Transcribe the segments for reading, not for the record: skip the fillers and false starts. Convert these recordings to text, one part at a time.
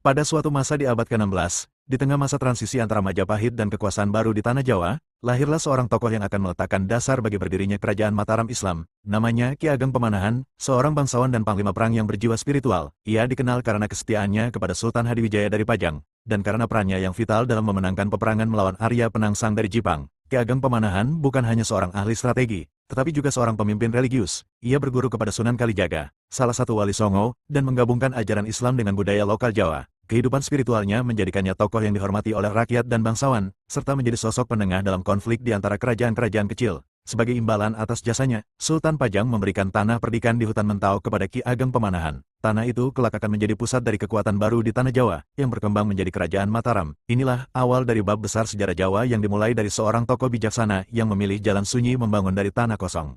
Pada suatu masa di abad ke-16, di tengah masa transisi antara Majapahit dan kekuasaan baru di Tanah Jawa, lahirlah seorang tokoh yang akan meletakkan dasar bagi berdirinya kerajaan Mataram Islam. Namanya Ki Ageng Pamanahan, seorang bangsawan dan panglima perang yang berjiwa spiritual. Ia dikenal karena kesetiaannya kepada Sultan Hadiwijaya dari Pajang, dan karena perannya yang vital dalam memenangkan peperangan melawan Arya Penangsang dari Jipang. Ki Ageng Pamanahan bukan hanya seorang ahli strategi, tetapi juga seorang pemimpin religius. Ia berguru kepada Sunan Kalijaga, salah satu wali Songo, dan menggabungkan ajaran Islam dengan budaya lokal Jawa. Kehidupan spiritualnya menjadikannya tokoh yang dihormati oleh rakyat dan bangsawan, serta menjadi sosok penengah dalam konflik di antara kerajaan-kerajaan kecil. Sebagai imbalan atas jasanya, Sultan Pajang memberikan tanah perdikan di hutan Mentau kepada Ki Ageng Pamanahan. Tanah itu kelak akan menjadi pusat dari kekuatan baru di Tanah Jawa, yang berkembang menjadi Kerajaan Mataram. Inilah awal dari bab besar sejarah Jawa yang dimulai dari seorang tokoh bijaksana yang memilih jalan sunyi membangun dari tanah kosong.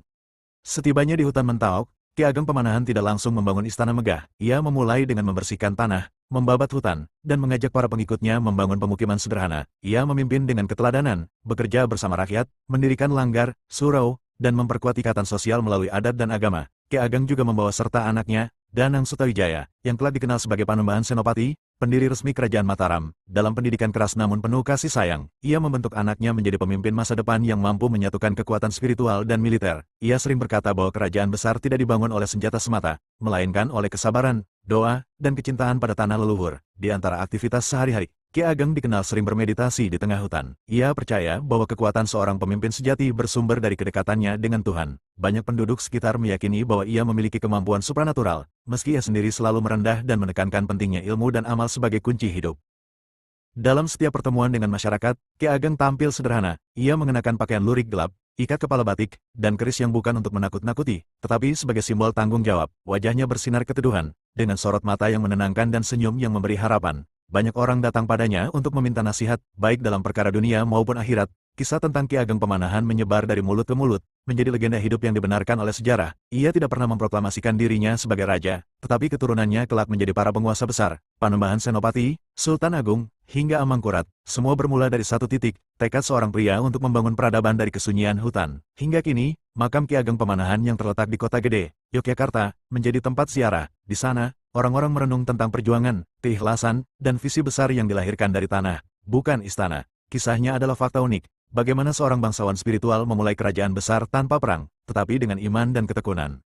Setibanya di hutan Mentau, Ki Ageng Pamanahan tidak langsung membangun istana megah. Ia memulai dengan membersihkan tanah, membabat hutan, dan mengajak para pengikutnya membangun pemukiman sederhana. Ia memimpin dengan keteladanan, bekerja bersama rakyat, mendirikan langgar, surau, dan memperkuat ikatan sosial melalui adat dan agama. Ki Ageng juga membawa serta anaknya, Danang Sutawijaya, yang kelak dikenal sebagai Panembahan Senopati, pendiri resmi Kerajaan Mataram. Dalam pendidikan keras namun penuh kasih sayang, ia membentuk anaknya menjadi pemimpin masa depan yang mampu menyatukan kekuatan spiritual dan militer. Ia sering berkata bahwa kerajaan besar tidak dibangun oleh senjata semata, melainkan oleh kesabaran, doa, dan kecintaan pada tanah leluhur. Di antara aktivitas sehari-hari, Ki Ageng dikenal sering bermeditasi di tengah hutan. Ia percaya bahwa kekuatan seorang pemimpin sejati bersumber dari kedekatannya dengan Tuhan. Banyak penduduk sekitar meyakini bahwa ia memiliki kemampuan supranatural, meski ia sendiri selalu merendah dan menekankan pentingnya ilmu dan amal sebagai kunci hidup. Dalam setiap pertemuan dengan masyarakat, Ki Ageng tampil sederhana. Ia mengenakan pakaian lurik gelap, ikat kepala batik, dan keris yang bukan untuk menakut-nakuti, tetapi sebagai simbol tanggung jawab. Wajahnya bersinar keteduhan, dengan sorot mata yang menenangkan dan senyum yang memberi harapan. Banyak orang datang padanya untuk meminta nasihat, baik dalam perkara dunia maupun akhirat. Kisah tentang Ki Ageng Pamanahan menyebar dari mulut ke mulut, menjadi legenda hidup yang dibenarkan oleh sejarah. Ia tidak pernah memproklamasikan dirinya sebagai raja, tetapi keturunannya kelak menjadi para penguasa besar, Panembahan Senopati, Sultan Agung, hingga Amangkurat. Semua bermula dari satu titik, tekad seorang pria untuk membangun peradaban dari kesunyian hutan. Hingga kini, makam Ki Ageng Pamanahan yang terletak di Kota Gede, Yogyakarta, menjadi tempat ziarah. Di sana, orang-orang merenung tentang perjuangan, keikhlasan, dan visi besar yang dilahirkan dari tanah, bukan istana. Kisahnya adalah fakta unik. Bagaimana seorang bangsawan spiritual memulai kerajaan besar tanpa perang, tetapi dengan iman dan ketekunan.